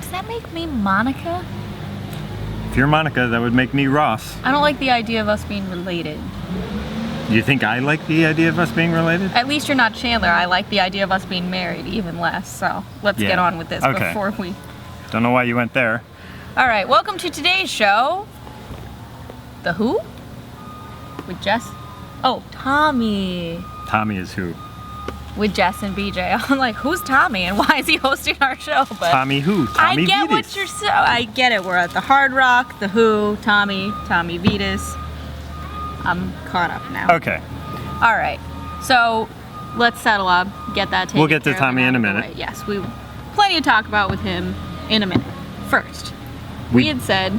Does that make me Monica? If you're Monica, that would make me Ross. I don't like the idea of us being related. You think I like the idea of us being related? At least you're not Chandler. I like the idea of us being married even less. So let's get on with this before we... Don't know why you went there. All right, welcome to today's show. The who? With Jess? Oh, Tommy. Tommy is who? With Jess and BJ. I'm like, who's Tommy and why is he hosting our show? But Tommy who? Tommy I get Vedes. what you're saying. I get it. We're at the Hard Rock, the Who, Tommy Vedes. I'm caught up now. Okay. All right. So let's settle up. Get that taken We'll get to care of Tommy and in a out of the minute. way. Yes, we plenty to talk about with him in a minute. First, we had said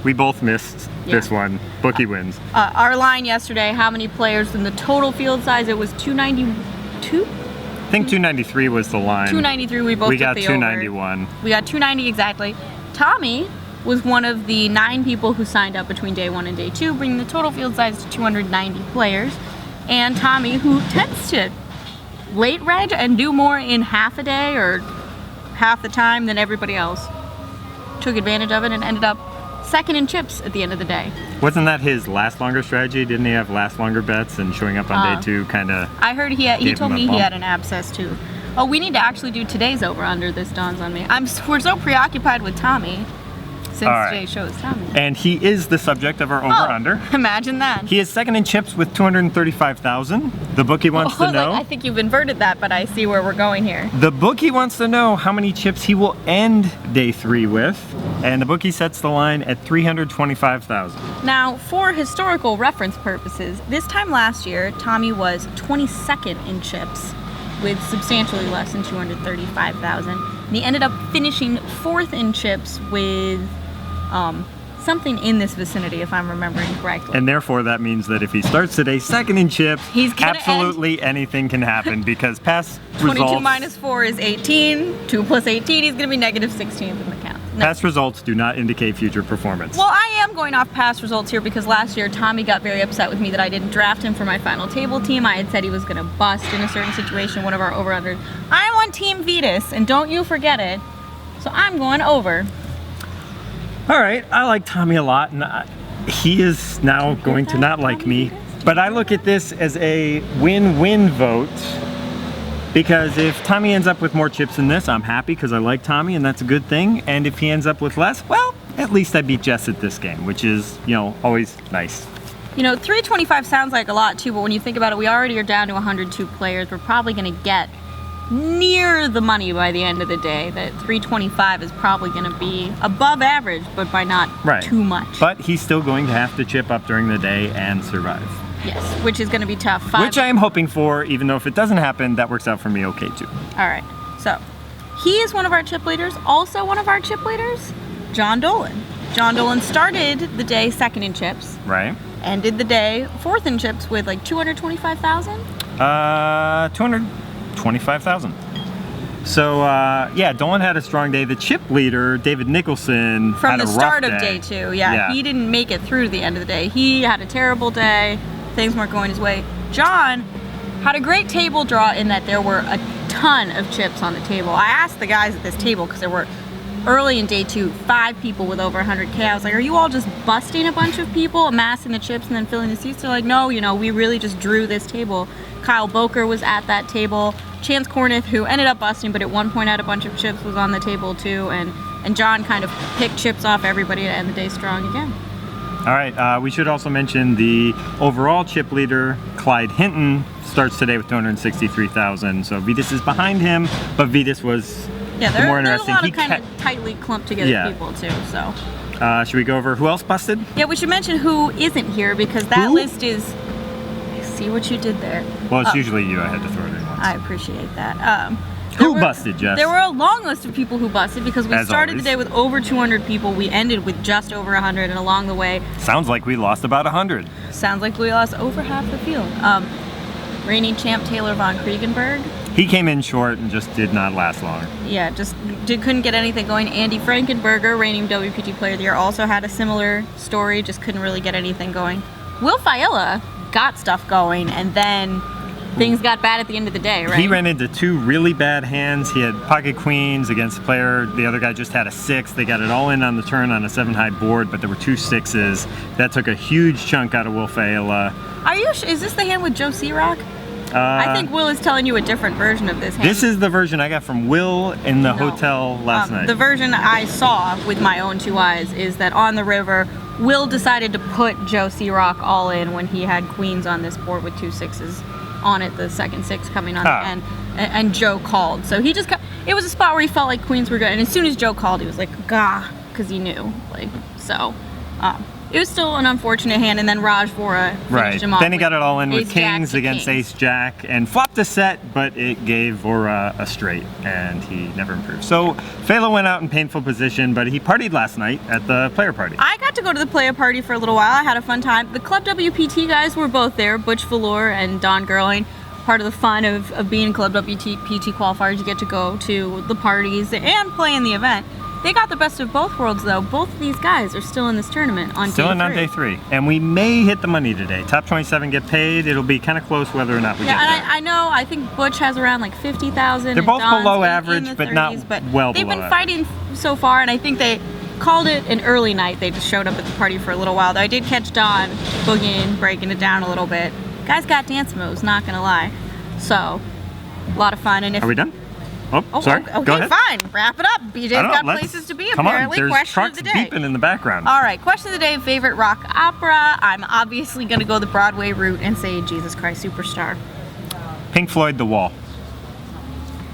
we both missed this one. Bookie wins. Our line yesterday. How many players in the total field size? It was 292. I think 293 was the line. 293. We both We took got the 291. Over. We got 290 exactly. Tommy was one of the 9 people who signed up between day 1 and day 2, bringing the total field size to 290 players. And Tommy, who tends to late reg and do more in half a day or half the time than everybody else, took advantage of it and ended up second in chips at the end of the day. Wasn't that his last longer strategy? Didn't he have last longer bets and showing up on day 2 kind of? I heard he told me he had an abscess too. Oh, we need to actually do today's over under. This dawns on me. We're so preoccupied with Tommy since today's show is Tommy. And he is the subject of our over under. Imagine that. He is second in chips with 235,000. The bookie wants to know. I think you've inverted that, but I see where we're going here. The bookie wants to know how many chips he will end day 3 with, and the bookie sets the line at 325,000. Now, for historical reference purposes, this time last year, Tommy was 22nd in chips with substantially less than 235,000. And he ended up finishing 4th in chips with something in this vicinity, if I'm remembering correctly. And therefore, that means that if he starts today second in chips, absolutely anything can happen because past 22 results... minus 4 is 18. 2 plus 18, he's going to be negative 16th in the count. No. Past results do not indicate future performance. Well, I am going off past results here because last year Tommy got very upset with me that I didn't draft him for my final table team. I had said he was going to bust in a certain situation, one of our over-unders. I'm on Team Vedes, and don't you forget it. So I'm going over. All right, I like Tommy a lot, and he is now going to not like me. But I look at this as a win-win vote because if Tommy ends up with more chips than this, I'm happy because I like Tommy, and that's a good thing. And if he ends up with less, well, at least I beat Jess at this game, which is, always nice. 325 sounds like a lot too, but when you think about it, we already are down to 102 players. We're probably going to get near the money by the end of the day. That 325 is probably going to be above average, but by not too much. But he's still going to have to chip up during the day and survive. Yes, which is going to be tough. Which I am hoping for, even though if it doesn't happen, that works out for me okay too. All right, so he is one of our chip leaders. Also one of our chip leaders, John Dolan. John Dolan started the day second in chips. Right. Ended the day 4th in chips with like 225,000? 225,000. So, Dolan had a strong day. The chip leader, David Nicholson, from had the a rough start day. of day 2. Yeah, he didn't make it through to the end of the day. He had a terrible day. Things weren't going his way. John had a great table draw in that there were a ton of chips on the table. I asked the guys at this table because there were early in day 2, 5 people with over 100K. I was like, are you all just busting a bunch of people, amassing the chips and then filling the seats? They're like, no, we really just drew this table. Kyle Boker was at that table. Chance Corneth, who ended up busting, but at one point had a bunch of chips, was on the table too. And John kind of picked chips off everybody to end the day strong again. All right, we should also mention the overall chip leader, Clyde Hinton, starts today with 263,000. So Vedes is behind him, but Vedes was the more interesting. There's a lot of kind of tightly clumped together people too. So should we go over who else busted? Yeah, we should mention who isn't here because that list is. I see what you did there. Well, it's usually you. I had to throw it in once. I appreciate that. Who busted, Jess? There were a long list of people who busted because we started always. the day with over 200 people. We ended with just over 100, and along the way... Sounds like we lost about 100. Sounds like we lost over half the field. Reigning champ Taylor von Kriegenberg. He came in short and just did not last long. Yeah, couldn't get anything going. Andy Frankenberger, reigning WPT Player of the Year, also had a similar story, just couldn't really get anything going. Will Fiala got stuff going, and then things got bad at the end of the day, right? He ran into 2 really bad hands. He had pocket queens against a player. The other guy just had a 6. They got it all in on the turn on a 7-high board, but there were 2 6s. That took a huge chunk out of Will Faila. Are you? Is this the hand with Joe C-Rock? I think Will is telling you a different version of this hand. This is the version I got from Will in the hotel last night. The version I saw with my own 2 eyes is that on the river, Will decided to put Joe C-Rock all in when he had queens on this board with 2 6s on it, the second 6 coming on the end, and Joe called. So he just it was a spot where he felt like queens were good, and as soon as Joe called, he was like, gah, because he knew. It was still an unfortunate hand, and then Raj Vora finished him off. Then he got it all in with Ace kings Jack against kings. Ace Jack and flopped a set, but it gave Vora a straight, and he never improved. So Faila went out in painful position, but he partied last night at the player party. I got to go to the player party for a little while. I had a fun time. The Club WPT guys were both there, Butch Velour and Don Gerling. Part of the fun of being Club WPT qualifiers, you get to go to the parties and play in the event. They got the best of both worlds, though. Both of these guys are still in this tournament on Still day 3. on day 3. And we may hit the money today. Top 27 get paid. It'll be kind of close whether or not we get Yeah, there. and I know, I think Butch has around like 50,000. They're both Don's below in average, the but 30s, not but well they've below been average. fighting so far, and I think they called it an early night. They just showed up at the party for a little while. Though I did catch Don boogieing, breaking it down a little bit. Guys got dance moves, not gonna lie. So, a lot of fun. And if Are we done? Oh, sorry. Okay, Go ahead. fine. Wrap it up. BJ's I don't got know, places to be, Come apparently. on, there's Question trucks of the day. beeping in the background. All right, question of the day, favorite rock opera. I'm obviously going to go the Broadway route and say Jesus Christ Superstar. Pink Floyd, The Wall.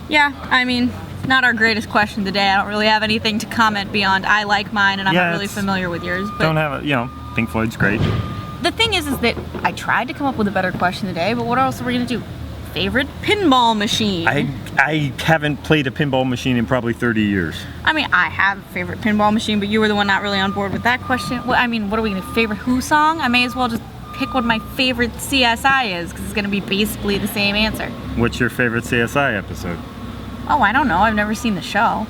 Yeah, I mean, not our greatest question today. I don't really have anything to comment beyond I like mine, and I'm not really it's- familiar with yours. But Don't have a, Pink Floyd's great. the thing is that I tried to come up with a better question today, but what else are we going to do? Favorite pinball machine? I haven't played a pinball machine in probably 30 years. I mean, I have a favorite pinball machine, but you were the one not really on board with that question. Well, I mean, what are we going to favorite Who song? I may as well just pick what my favorite CSI is, because it's going to be basically the same answer. What's your favorite CSI episode? Oh, I don't know. I've never seen the show.